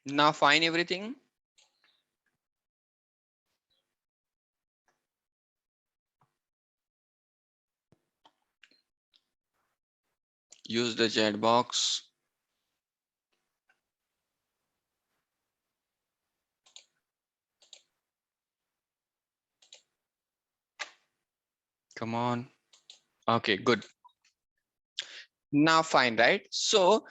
Now find everything. Use the chat box. Come on. Okay, good. Now fine, right? So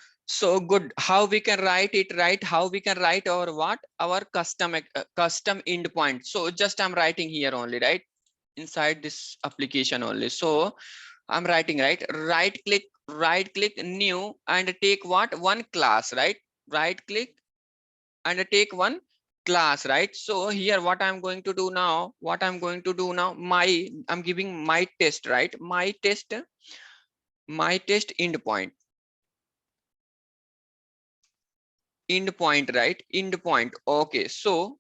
good. How we can write it, right? How we can write our what? Our custom endpoint. So just I'm writing here only, right? Inside this application only. So I'm writing, right click new and take what? One class, right? Right click and take one class, right? So here what I'm going to do now, I'm giving my test, right? My test endpoint, right? Endpoint. Okay, so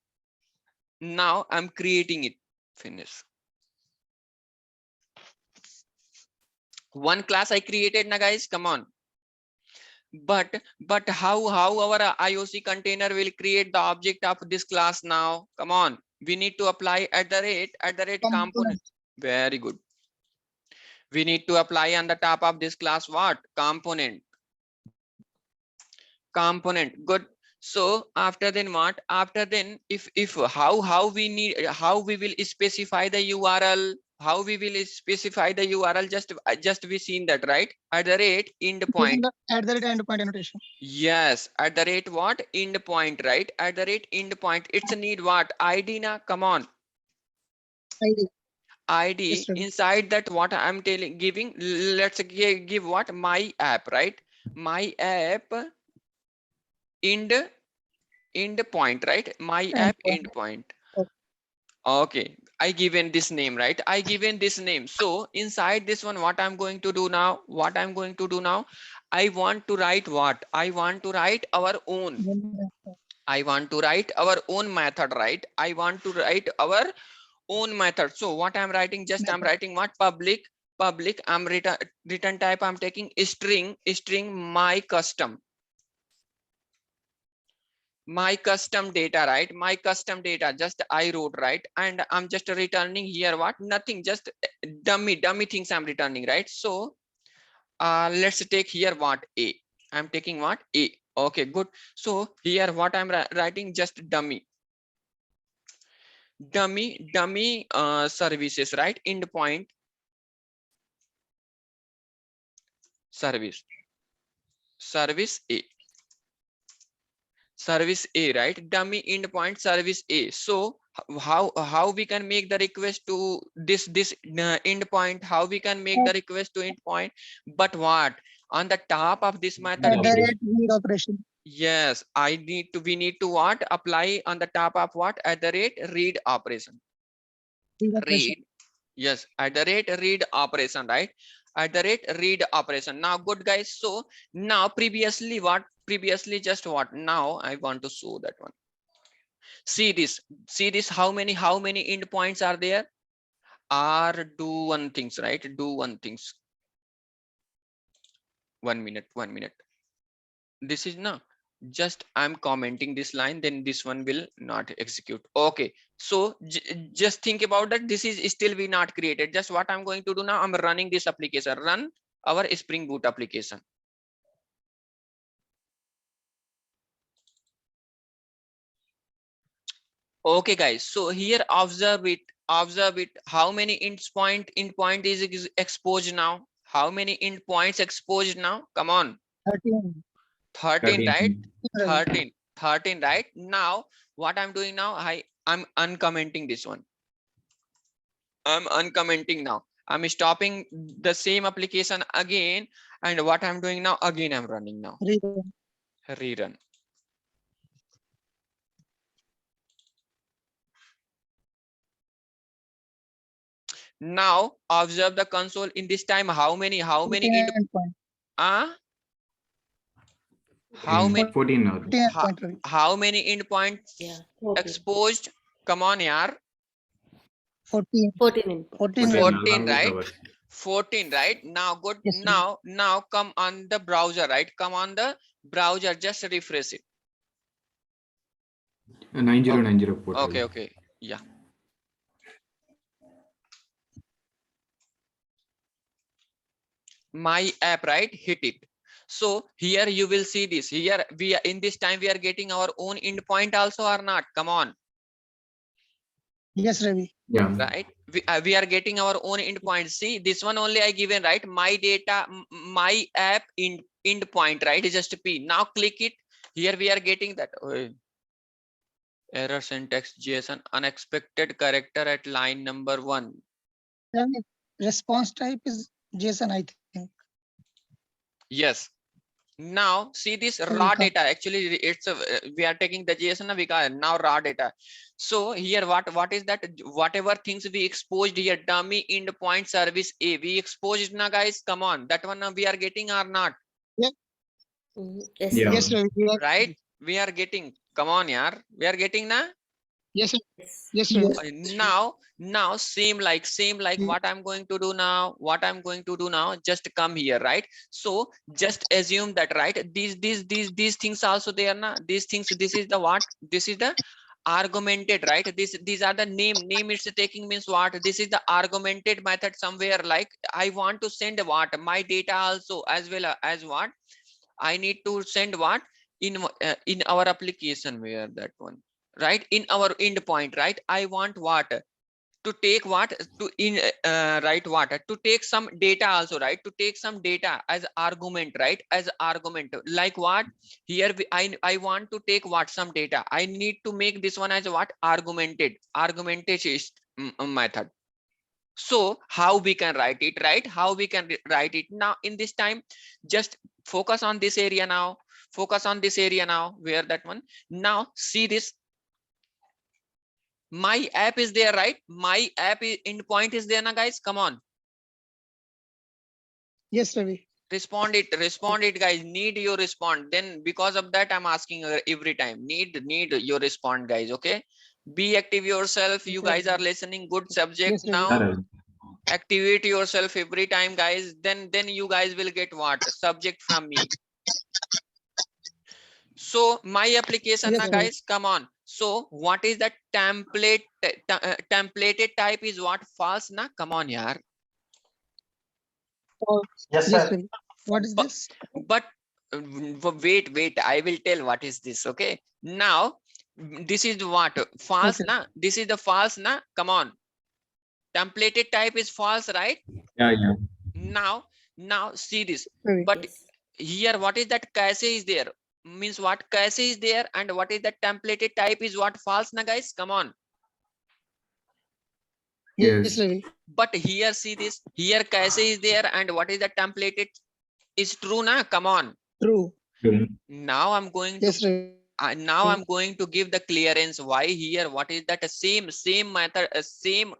now I'm creating it. Finish. One class I created now, guys. Come on. But how our IOC container will create the object of this class now? Come on. We need to apply at the rate component. Very good. We need to apply on the top of this class what? Component. Good. So after then what? After then if how we will specify the URL, how we will specify the URL, just we seen that, right? At the rate endpoint. At the rate endpoint annotation. Yes, at the rate what? Endpoint, right? At the rate endpoint. It's a need what? ID na? Come on. ID. Yes, inside that what I'm telling giving, let's give what? My app, right? My app endpoint, right? My app endpoint. Okay, I given this name, right? I given this name. So inside this one, what I'm going to do now? I want to write what? I want to write our own. I want to write our own method, right? I want to write our own method. So what I'm writing, just I'm writing what? Public. I'm return type. I'm taking string my custom data, right? My custom data, just I wrote, right? And I'm just returning here what? Nothing, just dummy things I'm returning, right? So let's take here what? A. I'm taking what? A. Okay, good. So here what I'm writing, just dummy services, right? Endpoint service A, right? Dummy endpoint service A. So how we can make the request to this endpoint? How we can make the request to endpoint? But what? On the top of this method, read operation. Yes, we need to what? Apply on the top of what? At the rate read operation. Read. Yes, at the rate read operation, right? At the rate read operation. Now good, guys. So now previously what? Previously just what? Now I want to show that one. See this, how many endpoints are there? Are do one things, right? Do one things. 1 minute. This is now just I'm commenting this line, then this one will not execute. Okay, so just think about that. This is still we not created. Just what I'm going to do now, I'm running this application. Run our Spring Boot application. Okay, guys, so here observe it. How many endpoint is exposed now? How many endpoints exposed now? Come on. 13, right? 13, right? Now what I'm doing now, I'm uncommenting this one. I'm uncommenting now. I'm stopping the same application again, and what I'm doing now, again I'm running now. Rerun. Now observe the console. In this time, how many endpoints? How many 14 how many endpoints exposed? Come on, yaar. 14, right? 14, right? Now good. Yes, now come on the browser, right? Come on the browser, just refresh it. 9090 port. Okay. Yeah. My app, right? Hit it. So here you will see this. Here we are in this time we are getting our own endpoint also or not? Come on. Yes, Ravi. Yeah. Right, we are getting our own endpoint. See, this one only I given, right? My data, my app endpoint, right? Is just p. Now click it. Here we are getting that error syntax JSON unexpected character at line number 1. Ravi, response type is JSON, I think. Yes. Now see this So we raw can't. data. Actually, it's a, we are taking the JSON. We got now raw data. So here what is that? Whatever things we exposed here, dummy endpoint service A, we exposed now, guys. Come on, that one we are getting or not? Yeah. Yes, Yeah. Yes, Ravi. We are, Right, we are getting. Come on, yaar, we are getting na. yes, yes. yes, Ravi. Now same like what I'm going to do now, just come here, right? So just assume that, right, these things also there na, these things, this is the what, this is the argumented, right? These are the name it's taking means what, this is the argumented method somewhere. Like I want to send what, my data also, as well as what I need to send what in our application, where that one, right, in our endpoint, right? I want what to take what to in right, what to take some data also, right? To take some data as argument, right? As argument, like what here I want to take what, some data. I need to make this one as what, argumentation method. So how we can write it, right? How we can write it now in this time? Just focus on this area now. Focus on this area now, where that one. Now see this. My app is there, right? My app endpoint is there now, guys. Come on. Yes, Ravi. Respond it, guys. Need your respond. Then because of that, I'm asking every time. Need your respond, guys. Okay. Be active yourself. You Yes, guys are Ravi. listening. Good subject Yes, Ravi. now. Activate yourself every time, guys. Then you guys will get what, subject from me. So my application Yes, now, Ravi. guys, come on. So what is that template? Templated type is what, false na? Come on, yaar. Oh, Yes, yes, sir. Ravi. What is but, this? but wait, I will tell what is this. Okay, now this is what, false Okay. na? This is the false na? Come on, templated type is false, right? Yeah. Now see this. Ravi. But Yes. here what is that, cache is there, means what, cache is there, and what is that templated type is what, false na, guys? Come on. Yes, Ravi. But here see this, here cache is there, and what is the templated is true na? Come on. True. Now I'm going to Yes, Ravi. now I'm going to give the clearance. Why here? What is that? Same method, same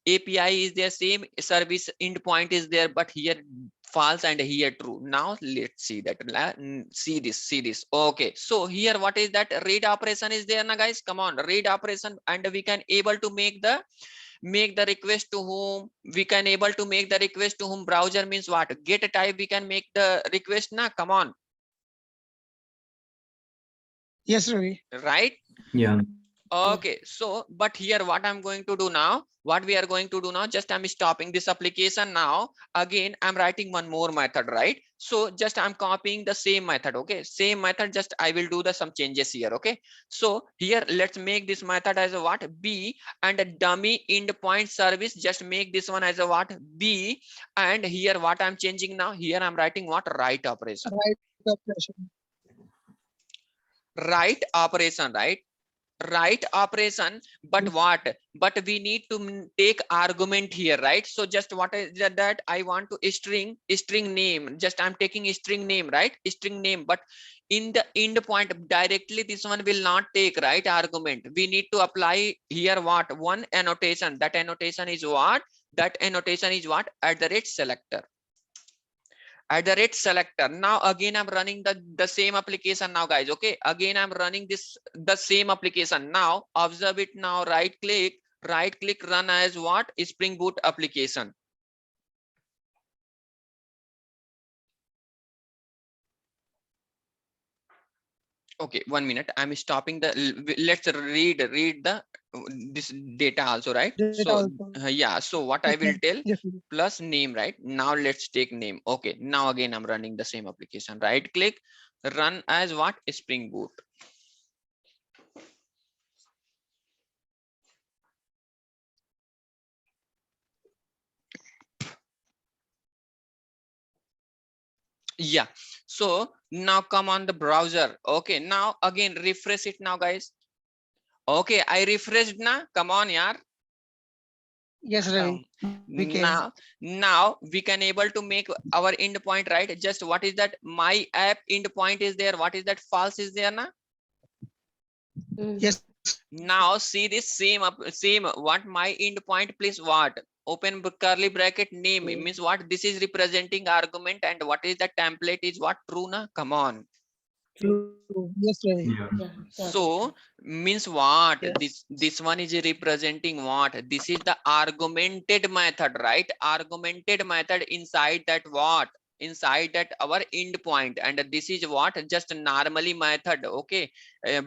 API is there, same service endpoint is there, but here false and here true. Now let's see that. See this. Okay, so here what is that? Read operation is there now, guys. Come on, read operation, and we can able to make the request to whom. We can able to make the request to whom. Browser means what? Get type. We can make the request now. Come on, Yes, Ravi. right? Yeah. Okay, so but here what I'm going to do now, what we are going to do now, just I'm stopping this application now. Again, I'm writing one more method, right? So just I'm copying the same method. Okay, same method, just I will do the some changes here. Okay, so here let's make this method as a what, B, and a dummy endpoint service, just make this one as a what, B. And here what I'm changing now, here I'm writing what, write operation. Right operation. Write operation, right operation. But Yes. what, but we need to take argument here, right? So just what is that, I want to string name, just I'm taking a string name, right? String name. But in the endpoint directly, this one will not take, right, argument. We need to apply here what, one annotation. That annotation is what, at the rate selector. At the rate selector. Now again I'm running the same application now, guys. Okay, again I'm running the same application now. Observe it now. Right click, run as what, Spring Boot application. Okay, 1 minute, I'm stopping the let's read the this data also, right? Data So also. yeah, so what I Okay. will tell, Yes, Ravi. plus name, right? Now let's take name. Okay, now again I'm running the same application, right click, run as what, Spring Boot. Yeah, so now come on the browser. Okay, now again refresh it now, guys. Okay, I refreshed now, come on yaar. Yes, Ravi. We can. Now we can able to make our endpoint, right? Just what is that, my app endpoint is there, what is that, false is there na. Yes, Now see this same same what, my endpoint, please what, open curly bracket name, means what, this is representing argument, and what is the template is what, true na, come on. true. Yes, Ravi. So means what, this one is representing what, this is the argumented method, right? Argumented method inside that what, inside that our endpoint, and this is what, just normally method. Okay,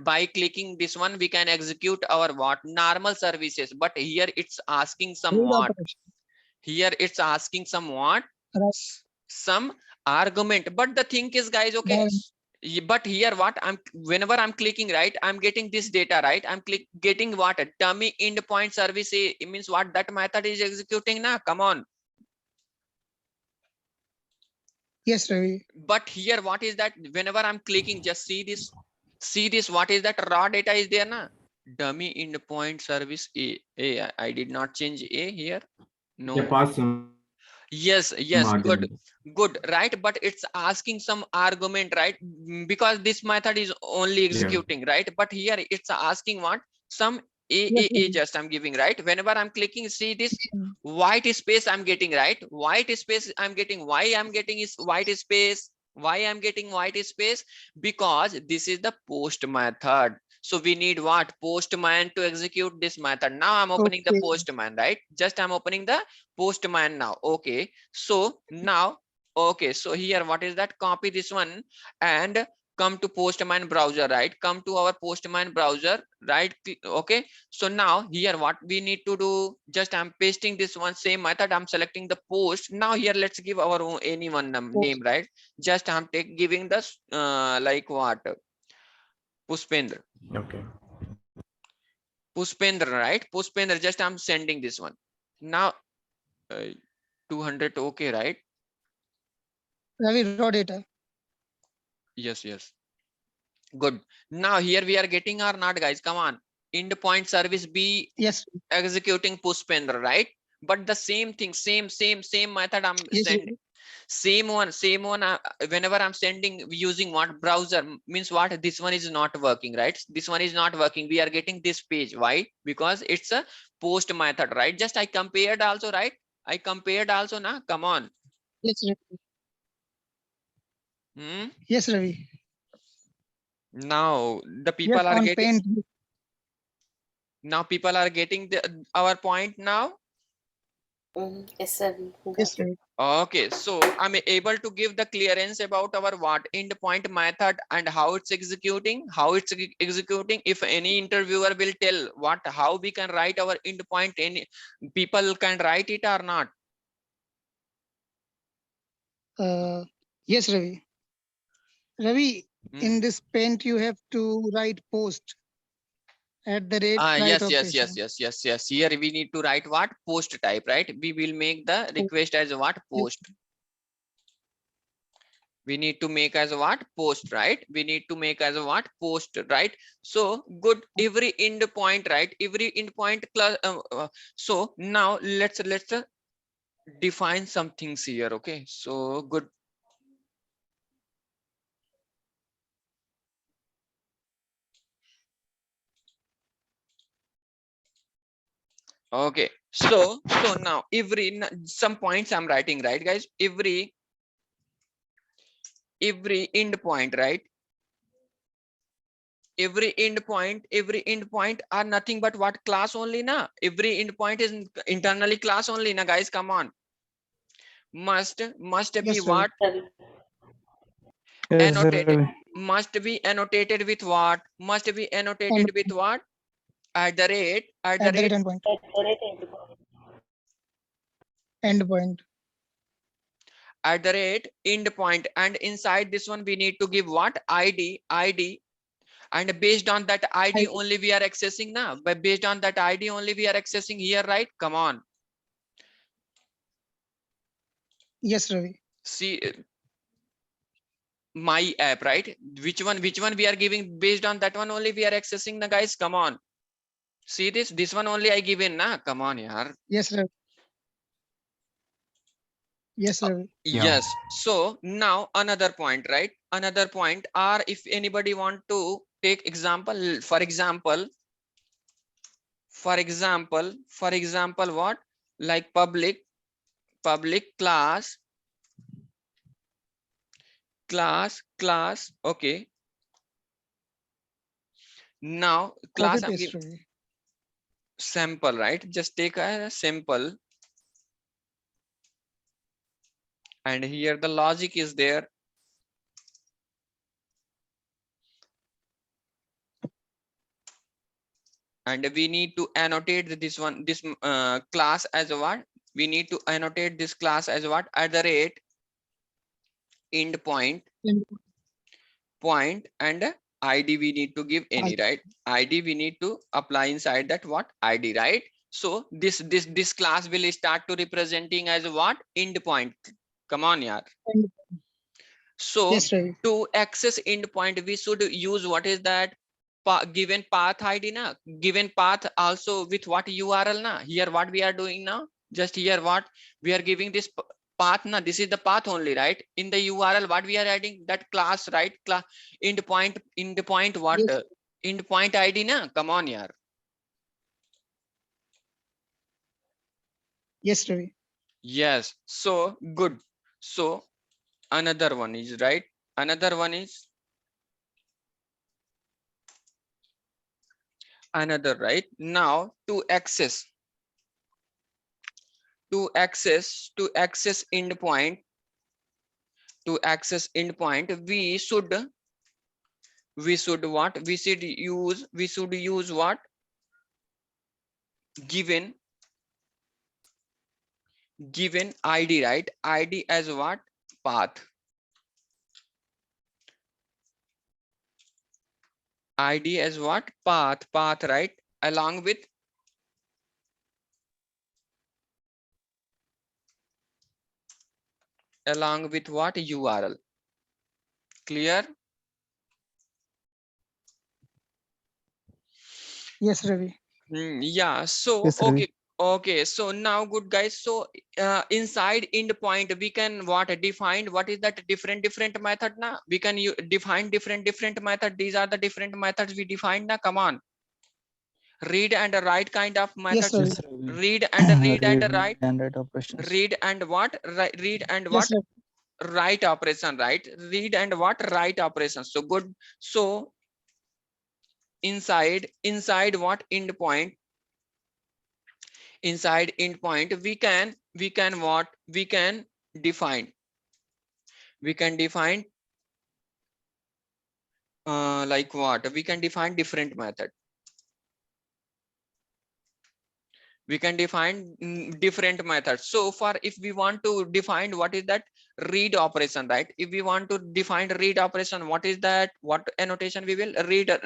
by clicking this one we can execute our what, normal services, but here it's asking some Read what, operation. here it's asking some what, Right. some argument. But the thing is, guys, okay, Then, but here what, I'm whenever I'm clicking, right, I'm getting this data, right? I'm getting what, a dummy endpoint service. It means what, that method is executing now, come on. yes, Ravi. But here what is that, whenever I'm clicking, just see this, what is that, raw data is there na, dummy endpoint service I did not change a here, Yeah, no. pass some Yes, argument. yes, good, right? But it's asking some argument, right? Because this method is only Yeah. executing, right? But here it's asking what, some Yes, a Ravi. just I'm giving, right? Whenever I'm clicking, see this Mm. white space I'm getting, right? White space I'm getting. Why I'm getting is white space? Why I'm getting white space? Because this is the post method. So we need what, postman to execute this method. Now I'm opening the Okay. postman, right? Just I'm opening the postman now. Okay, so now, okay, so here what is that, copy this one and come to postman browser, right? Come to our postman browser, right? Okay, so now here what we need to do, just I'm pasting this one same method, I'm selecting the post. Now here let's give our own any one name, Post. right? Just I'm giving this like what, Pushpendra. Okay. Pushpendra, right? Pushpendra, just I'm sending this one now. uh, 200, okay, right? Ravi, raw data. Yes, yes, good. Now here we are getting or not, guys, come on. Endpoint service be Yes, executing Pushpendra, right? But the same thing, same method I'm yes, sending, Ravi. same one whenever I'm sending using what, browser, means what, this one is not working, right? This one is not working, we are getting this page. Why? Because it's a post method, right? Just I compared also, right? I compared also na, come on. Yes, Ravi. Hmm? Yes, Ravi. Now the Yes, people are on getting, paint. now people are getting our point now. Yes, sir, we Yes, got it. Ravi. Okay, so I'm able to give the clearance about our what, endpoint method and how it's executing, executing. If any interviewer will tell what, how we can write our endpoint, any people can write it or not. Uh, yes, Ravi. Ravi, Hmm. in this paint, you have to write post at the rate right Yes, yes, yes, operation. yes, yes, yes. Here we need to write what, post type, right? We will make the request as what, Yes, post. We need to make as a what, post, right? We need to make as a what, post, right? So good, every endpoint, right? Every endpoint class. So now let's define some things here. Okay, so good. Okay, so now some points I'm writing, right, guys? Every endpoint, right? Every endpoint are nothing but what, class only na. Every endpoint is internally class only na, guys, come on. Must be yes, Ravi. what, Ravi. Yes, annotated, Ravi. must be annotated with what? Must be annotated with what? At the rate, At the rate endpoint. Endpoint. at the rate end point, and inside this one we need to give what? ID, and based on that ID only we are accessing now. But based on that ID only we are accessing here, right? Come on. Yes, Ravi. See, my app, right? Which one we are giving? Based on that one only we are accessing the guys. Come on. See this one only I given na. Come on, yaar. Yes, Ravi. Yes, Ravi. Yes. So now another point, right? Another point, or if anybody want to take example, for example, what? Like public class, okay. Now Copy class I'm paste, giving Ravi. sample, right? Just take a sample, and here the logic is there. And we need to annotate this one, this class as what? We need to annotate this class as what? At the rate endpoint point, and ID we need to give any, right? ID we need to apply inside that what? ID, right? So this class will start to representing as what? Endpoint. Come on, yaar. So Yes, Ravi. to access endpoint we should use what is that? Given path ID na, given path also with what URL na. Here what we are doing now, just here what we are giving this path na, this is the path only, right? In the URL what we are adding? That class, right? Class endpoint what? Yes, Endpoint ID na. Come on, yaar. yes, Ravi. Yes. So good. So another one is, right? Another one is another, right? Now to access endpoint, to access endpoint we should what? We should use what? Given ID, right? ID as what? Path. ID as what? Path, right? Along with what? URL. Clear? Yes, Ravi. Yeah. So okay, so now good guys, so inside endpoint we can what? Define what is that? Different method na. We can define different method. These are the different methods we defined na. Come on. Read and write kind of Yes, methods. Ravi. Read and write. Read and what? Read and what? Yes, Ravi. Write operation, right? Read and what? Write operation. So good. So inside what? Endpoint, inside endpoint we can what? Define we can define like what? We can define different method. We can define different methods. So for if we want to define what is that? Read operation, right? If we want to define read operation, what is that? What annotation we will read?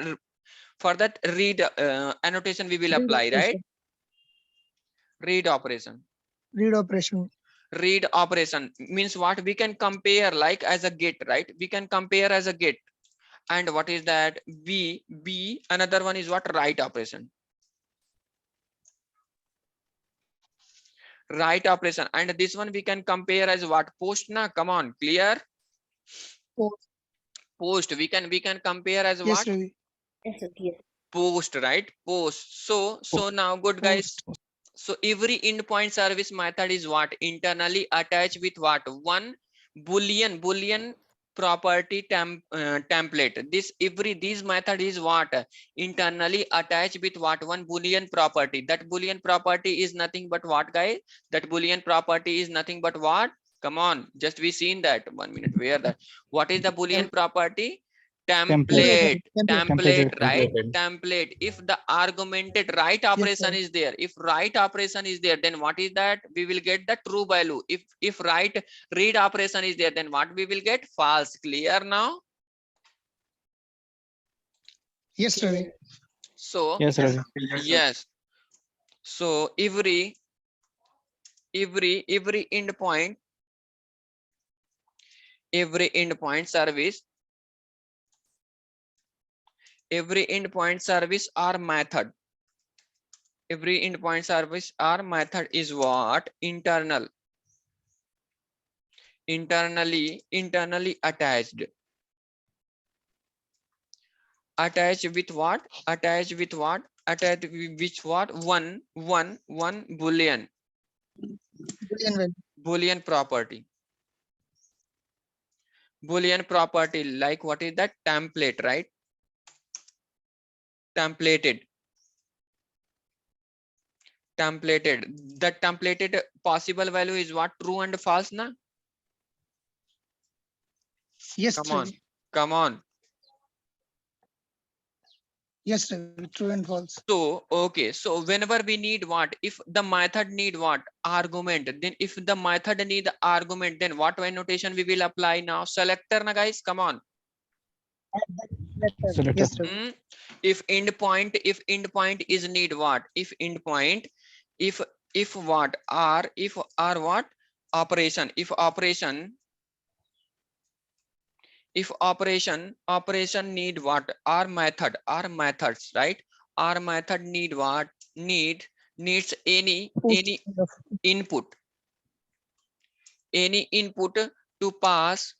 For that read annotation we will Read apply, right? operation. Read operation. Read operation. Read operation means what? We can compare like as a get, right? We can compare as a get. And what is that? B another one is what? Write operation. Write operation, and this one we can compare as what? Post na. Come on, clear? Post. Post we can compare as Yes, what? Ravi. Post, right? Post. So now good guys, Post. so every endpoint service method is what? Internally attached with what? One boolean property template. This method is what? Internally attached with what? One boolean property. That boolean property is nothing but what, guys? That boolean property is nothing but what? Come on, just we seen that. 1 minute, where that? What is the boolean property? Template, template, Template. right? Templated. Template. If the argumented right Yes, operation sir. is there, if right operation is there, then what is that? We will get the true value. If right read operation is there, then what we will get? False. Clear now? Yes, Ravi. Clear. So Yes, Ravi. yes. So every endpoint, every endpoint service, every endpoint service or method, every endpoint service or method is what? Internal, internally attached. Attached with what? Attached with what? Attached with what? One boolean, Brilliant. Well. boolean property. Boolean property, like what is that? Template, right? Templated, templated. The templated possible value is what? True and false, na? Yes, Come on, Ravi. come on. Yes, Ravi. True and false. So, okay, so whenever we need what, if the method need what? Argument, then if the method need argument, then what notation we will apply now? Selector, na guys, come on. Selector. Yes, Ravi. Hmm? If endpoint is need what? If endpoint, if what? If are what? Operation, if operation need what? Our method, our methods, right? Our method need what? Needs Post any kind of input, any input to pass,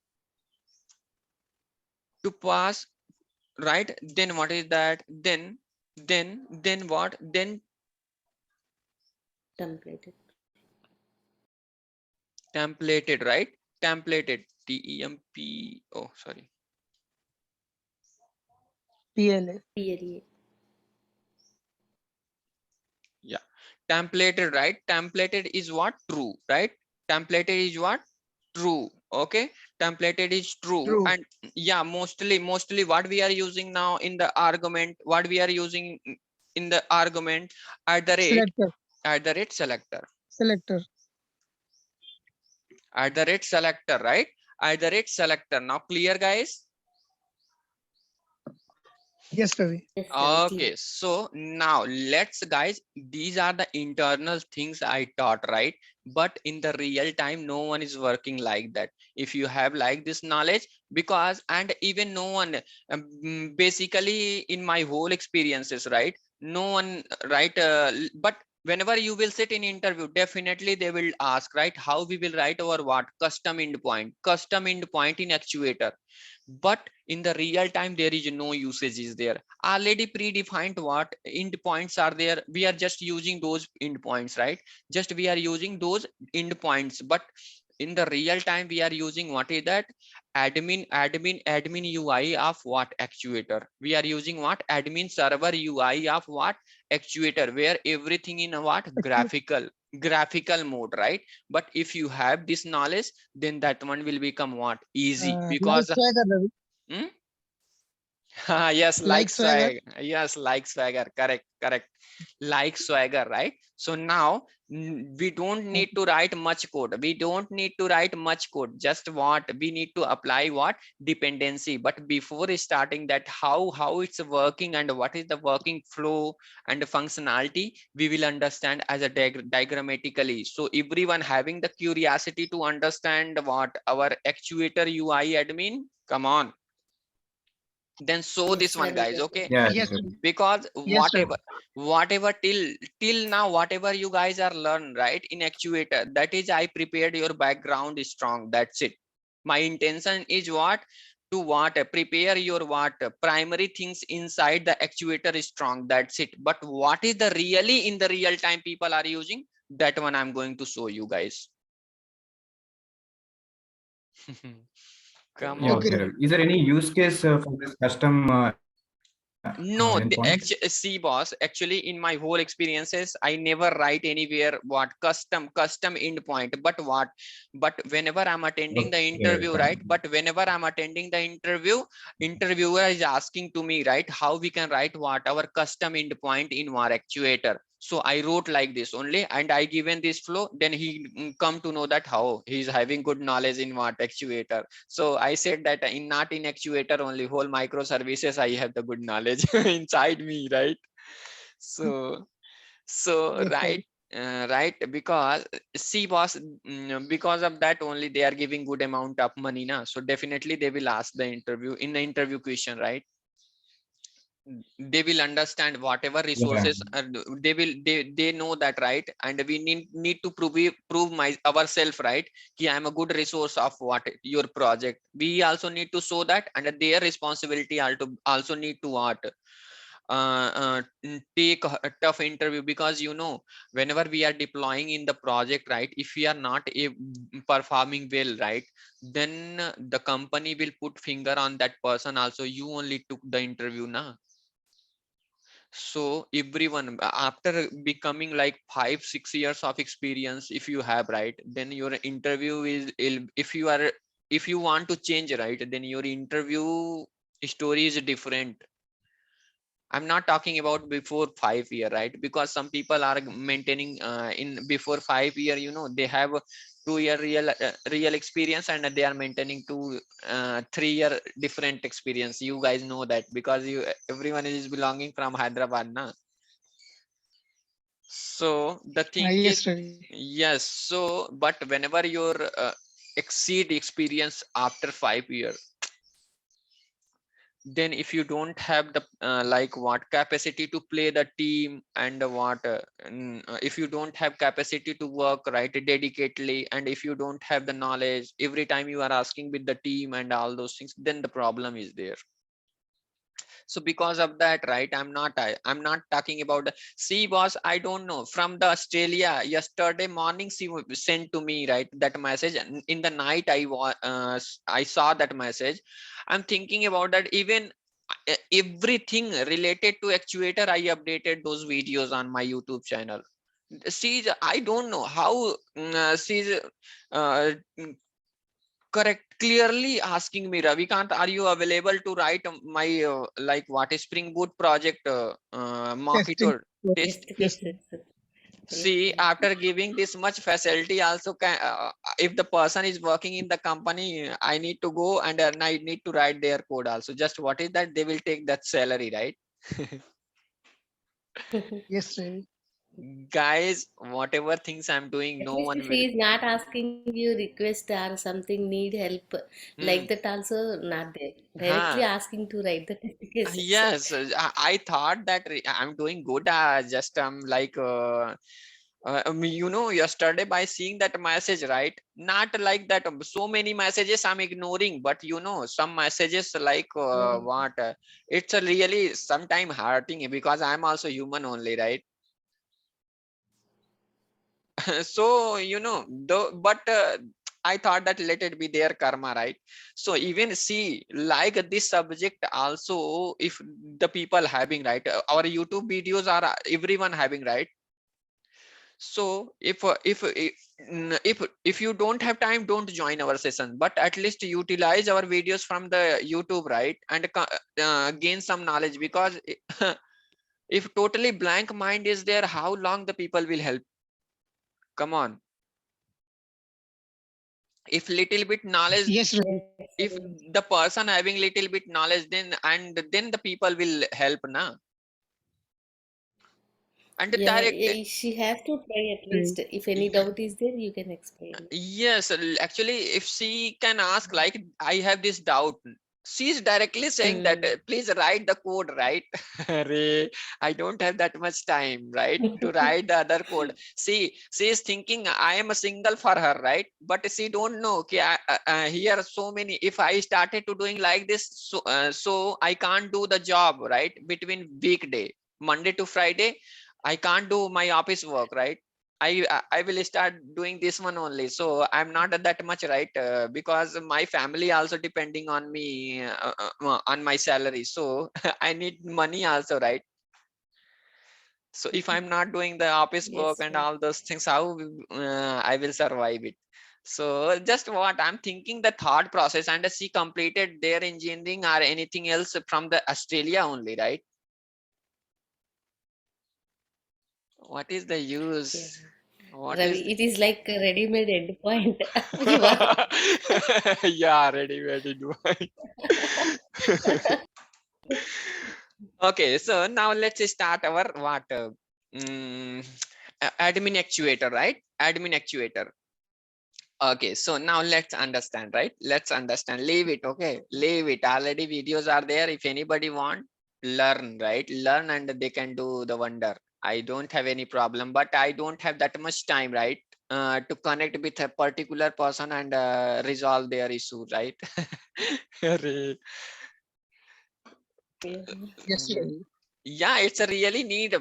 right? Then what is that? Then what? Then Templated. templated, right? Templated, temp, oh sorry, PLA. PLA. yeah, templated, right? Templated is what? True, right? Templated is what? True. Okay, templated is true. True. And yeah, mostly what we are using now in the argument, what we are using in the argument, at the rate, Selector. at the rate selector, Selector. at the rate selector, right? At the rate selector. Now clear, guys? Yes, Ravi. Yes, Ravi. Okay, Clear. so now let's guys, these are the internal things I taught, right? But in the real time, no one is working like that. If you have like this knowledge, because and even no one, basically in my whole experiences, right? No one, right? But whenever you will sit in interview, definitely they will ask, right? How we will write our what? Custom endpoint in Actuator. But in the real time there is no usage is there, already predefined what endpoints are there, we are just using those endpoints, right? Just we are using those endpoints. But in the real time we are using what is that? Admin UI of what? Actuator. We are using what? Admin server UI of what? Actuator, where everything in a what? Graphical mode, right? But if you have this knowledge, then that one will become what? Easy, Like because Swagger, Ravi. hmm? Yes, Like like Swagger. swagger. Yes, like swagger. Correct. Like swagger, right? So now we don't need to write much code. We don't need to write much code. Just what we need to apply what? Dependency. But before starting that, how it's working and what is the working flow and functionality, we will understand as a diagrammatically. So everyone having the curiosity to understand what our actuator UI admin, come on, then show this Yes, one, Ravi. guys. Ready. Okay, Yeah. Yes, Sure. Ravi. because Yes, Ravi. whatever till now, whatever you guys are learned, right, in Actuator, that is I prepared your background is strong, that's it. My intention is what? To what? Prepare your what? Primary things inside the Actuator is strong, that's it. But what is the really in the real time people are using, that one I'm going to show you guys. Come Yeah. on. Okay, Okay, Ravi. Ravi. Is there any use case for this custom endpoint? No, the endpoints? see boss, actually in my whole experiences, I never write anywhere what custom endpoint, but whenever I'm attending the Okay, interview, right? fine. But whenever I'm attending the interview, interviewer is asking to me, right, how we can write what our custom endpoint in our actuator. So I wrote like this only, and I given this flow, then he come to know that how he's having good knowledge in what actuator. So I said that in not in actuator only, whole microservices I have the good knowledge inside me, right? So Yes, right, right. right, because see boss, because of that only they are giving good amount of money now. So definitely they will ask the interview in the interview question, right? They will understand whatever Yeah. resources they know that, right? And we need to prove my ourselves, right? Ki I am a good resource of what your project. We also need to show that, and their responsibility also need to what take a tough interview, because whenever we are deploying in the project, right, if we are not performing well, right, then the company will put finger on that person also. You only took the interview now. So everyone, after becoming like 5 6 years of experience, if you have, right, then your interview is if you are, if you want to change, right, then your interview story is different. I'm not talking about before 5 year, right? Because some people are maintaining in before 5 year, they have a 2 year real experience, and they are maintaining 2 3 year different experience. You guys know that because you everyone is belonging from Hyderabad, na? So the thing is, Yes, Ravi. yes. So, but whenever your exceed experience after 5 years, then if you don't have the like what capacity to play the team, and what if you don't have capacity to work right dedicatedly, and if you don't have the knowledge every time you are asking with the team and all those things, then the problem is there. So because of that, right, I'm not talking about see boss, I don't know, from the Australia yesterday morning she sent to me, right, that message, and in the night I saw that message. I'm thinking about that. Even everything related to actuator, I updated those videos on my YouTube channel. She's, I don't know how, she's uh, correct, clearly asking me, Ravikant, are you available to write my like what is Spring Boot project Testing. marketer Yes, test? yes, Yes, yes, yes. Yes, See, yes. after giving this much facility, also can if the person is working in the company, I need to go and I need to write their code also. Just what is that? They will take that salary, right? yes, Ravi. Guys, whatever things I'm doing, At no least one if will. he is not asking you request or something need help, like Hmm. that also not there. Directly Huh. asking to write the test cases. Yes, I thought that I'm doing good. Just like yesterday by seeing that message, right? Not like that. So many messages I'm ignoring, but some messages like Mm. what? It's a really sometime hurting because I'm also human only, right? So though, but I thought that let it be their karma, right? So even see like this subject also, if the people having, right, our YouTube videos are everyone having, right? So if you don't have time, don't join our session, but at least utilize our videos from the YouTube, right, and gain some knowledge, because if totally blank mind is there, how long the people will help? Come on. If little bit knowledge, Yes, Ravi. Yes, if Arun. the person having little bit knowledge, then the people will help na. And Yeah, direct, yeah, she has to try at Ravi. least. If any yeah, doubt is there, you can explain. yes, actually if she can ask like I have this doubt, she's directly saying that Mm. please write the code, right? Array, I don't have that much time, right, to write the other code. See, she is thinking I am a single for her, right? But she don't know, okay, here so many, if I started to doing like this, so I can't do the job, right, between weekday, Monday to Friday, I can't do my office work, right? I will start doing this one only. So I'm not that much, right? Because my family also depending on me, on my salary. So I need money also, right? So if I'm not doing the office work Yes, and right. all those things, how I will survive it? So just what I'm thinking, the thought process, and she completed their engineering or anything else from the Australia only, right? What is the Yeah. use? What is Ravi, it is like a ready-made endpoint. You are. yeah, ready, ready, do I? Okay, so now let's start our what? Mm, admin actuator, right? Admin actuator. Okay, so now let's understand, right? Let's understand. Leave it, okay? Leave it. Already videos are there. If anybody want, learn, right? Learn and they can do the wonder. I don't have any problem, but I don't have that much time, right? To connect with a particular person and resolve their issue, right? Yeah. Yes, Ravi. Yeah, it's a really need,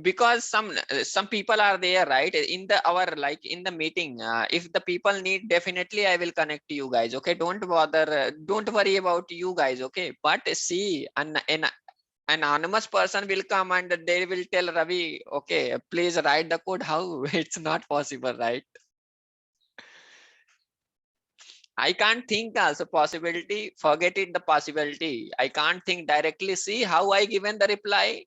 because some people are there, right, in the our like in the meeting. If the people need, definitely I will connect to you guys, okay? Don't bother, don't worry about you guys, okay? But see, an anonymous person will come and they will tell Ravi, okay, please write the code. How? It's not possible, right? I can't think also possibility, forget it, the possibility. I can't think directly. See how I given the reply.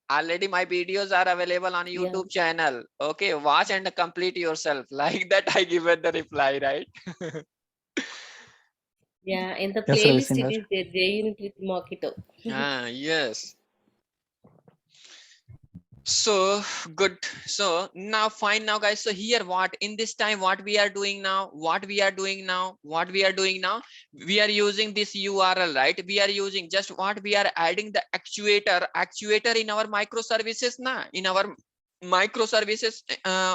Already my videos are available on Yeah. YouTube channel, okay? Watch and complete yourself. Like that I give it the reply, right? Yeah. In the Yes, Ravi playlist, it Singer. is there. J unit with Mojito. Yes. So good. So now fine now, guys. So here what in this time, what we are doing now, we are using this URL, right? We are using just what we are adding the actuator in our microservices now. In our microservices,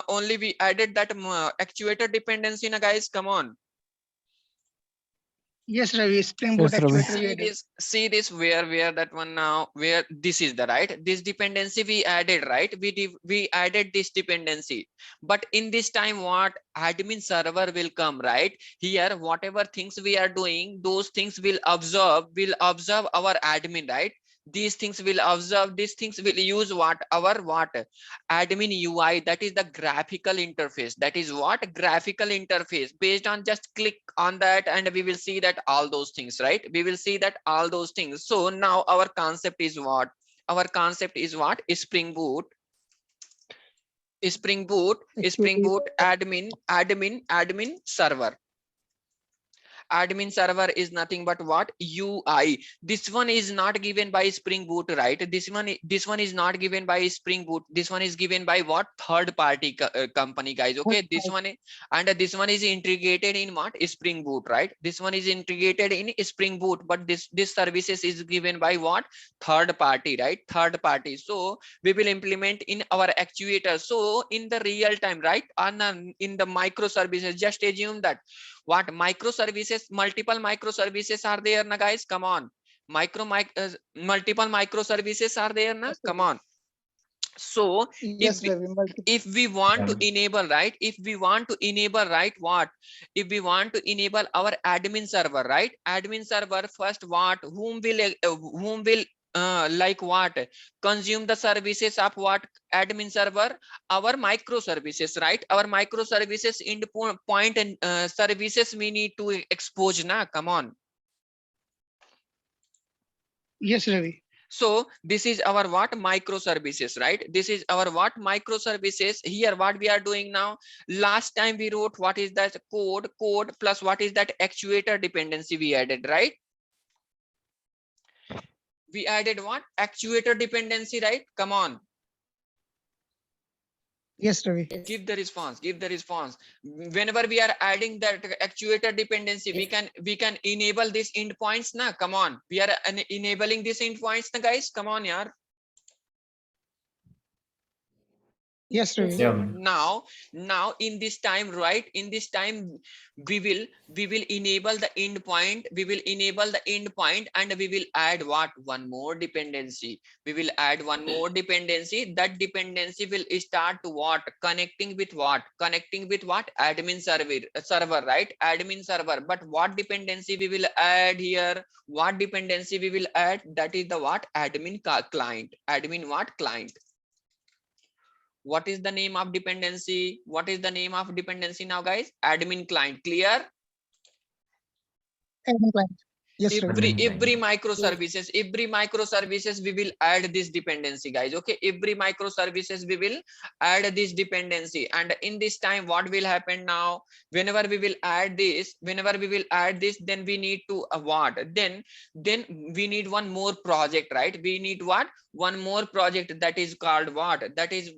only we added that actuator dependency now, guys. Come on. Yes, Ravi. Spring Boot Yes, Ravi. actuator we added. See this, where that one now, where this is the right, this dependency we added, right? We added this dependency. But in this time, what admin server will come, right? Here whatever things we are doing, those things will observe our admin, right? These things will observe, these things will use what our what admin UI, that is the graphical interface. That is what graphical interface. Based on just click on that and we will see that all those things, right? We will see that all those things. So now our concept is what? Our concept is what? Spring Boot. Spring Boot. Spring Actually, Boot admin server. Admin server is nothing but what? UI. This one is not given by Spring Boot, right? This one is not given by Spring Boot. This one is given by what? Third party company, guys, okay? And this one is integrated in what? Spring Boot, right? This one is integrated in Spring Boot, but this services is given by what? Third party, right? Third party. So we will implement in our actuator. So in the real time, right? On in the microservices, just assume that what microservices, multiple microservices are there na, guys? Come on. Multiple microservices are there na? yes, Come Ravi. on. So if Yes, we, Ravi. Multiple. if we want to enable, right? If we want to enable, right, what? If we want to enable our admin server, right? Admin server, first what? Whom will like what? Consume the services of what? Admin server? Our microservices, right? Our microservices endpoint and services we need to expose na. Come on. Yes, Ravi. So this is our what? Microservices, right? This is our what? Microservices. Here what we are doing now, last time we wrote what is that code plus what is that actuator dependency we added, right? We added what? Actuator dependency, right? Come on, Yes, Ravi. Yes. give the response. Whenever we are adding that actuator dependency, Yes. we can enable these endpoints na. Come on, we are enabling these endpoints na, guys. Come on, yaar. Yes, Ravi. Yes, Now in this time, right, in this time we will enable the endpoint, we will enable the endpoint, and we will add what, one more dependency. We will add one more dependency. That dependency will start to what, connecting with what, connecting with what, admin server, right, admin server. But what dependency we will add here, what dependency we will add, that is the what, admin client, admin what, client. What is the name of dependency? What is the name of dependency now, guys? Admin client. Clear? Admin client. Yes, Ravi. Every yes, microservices we will add this dependency, guys. Okay, every microservices we will add this dependency. And in this time, what will happen now, whenever we will add this, then we need to what, then we need one more project, right? We need what, one more project, that is called what, that is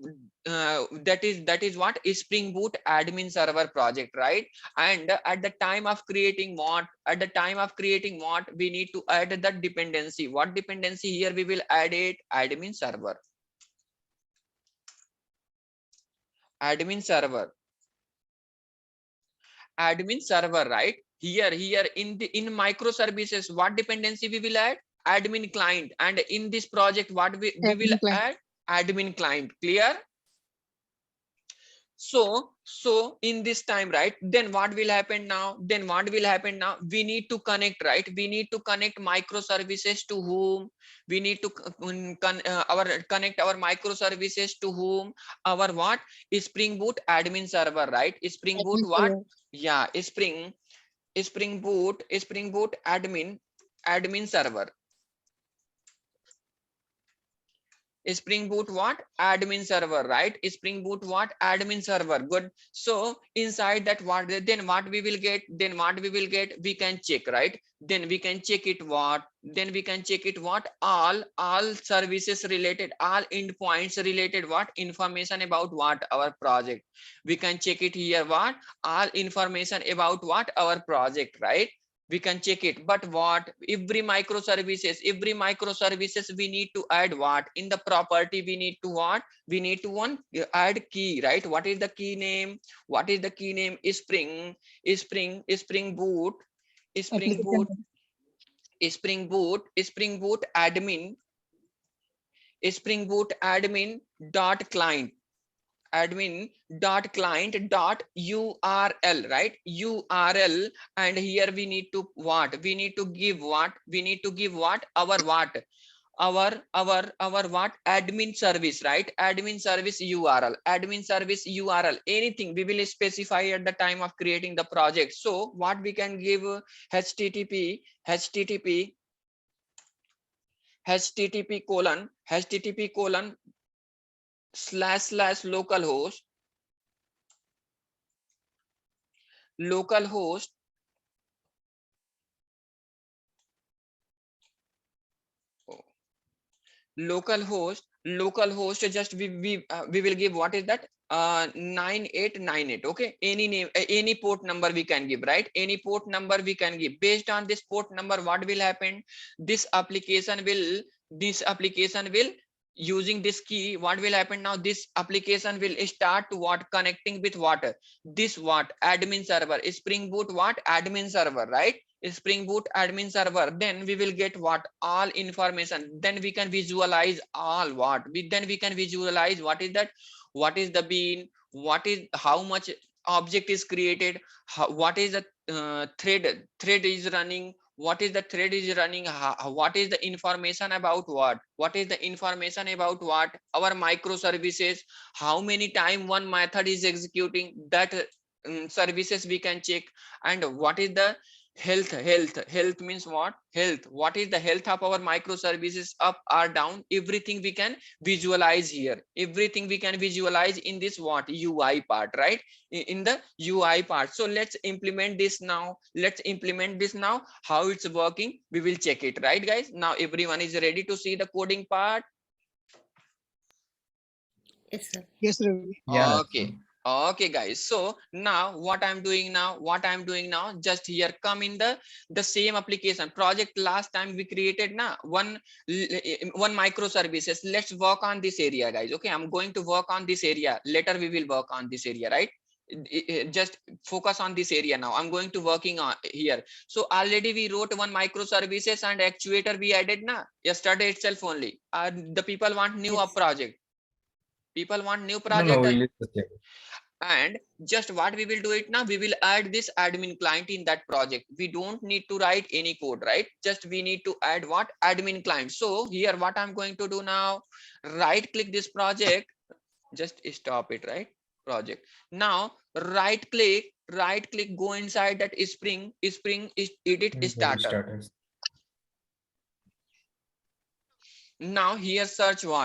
what, Spring Boot admin server project, right? And at the time of creating what, at the time of creating what, we need to add that dependency. What dependency here we will add it, admin server, admin server, admin server, right? Here in microservices, what dependency we will add, admin client. And in this project, what we will Admin client. add, admin client. Clear? So in this time, right, then what will happen now, we need to connect, right? We need to connect microservices to whom, we need to connect our microservices to whom, our what, Spring Boot admin server, right? Spring Boot Admin what, server. yeah, Spring Boot admin server, Spring Boot what, admin server, right? Spring Boot what, admin server. Good. So inside that, what, then what we will get, we can check, right? Then we can check it what, all services related, all endpoints related what, information about what, our project. We can check it here what, all information about what, our project, right? We can check it. But what, every microservices we need to add what, in the property we need to what, we need to one add key, right? What is the key name, what is the key name, spring boot, spring Application. boot spring boot admin, spring boot admin dot client, admin dot client dot url, right, url. And here we need to what, we need to give what, our what, our what, admin service, right? Admin service url, admin service url, anything we will specify at the time of creating the project. So what we can give, http / localhost localhost, just we will give, what is that, 9898. Okay, any name, any port number we can give, right? Any port number we can give. Based on this port number, what will happen, this application will using this key, what will happen now, this application will start to what, connecting with what, this what, admin server, Spring Boot what, admin server, right? Spring Boot admin server. Then we will get what, all information. Then we can visualize all what, then we can visualize what is that, what is the bean, what is, how much object is created, what is the thread is running, what is the thread is running, what is the information about what is the information about what, our microservices, how many time one method is executing, that services we can check. And what is the health means what, what is the health of our microservices, up or down, everything we can visualize here, everything we can visualize in this what, UI part, right? In the UI part. So let's implement this now, how it's working, we will check it, right guys? Now everyone is ready to see the coding part. yes, sir. Yes, Ravi. Okay, Okay guys, so now what I'm doing now, just here come in the same application project. Last time we created na one microservices. Let's work on this area guys. Okay, I'm going to work on this area, later we will work on this area, right? Just focus on this area now. I'm going to working on here. So already we wrote one microservices and actuator we added na yesterday itself only. The people want new Yes. project, people want new No, no, project. we'll use the same. And just what we will do it now, we will add this admin client in that project. We don't need to write any code, right? Just we need to add what admin client. So here what I'm going to do now, right click this project, just stop it, right? Project. Now right click, go inside that spring edit Edit starter. starters. Now here search what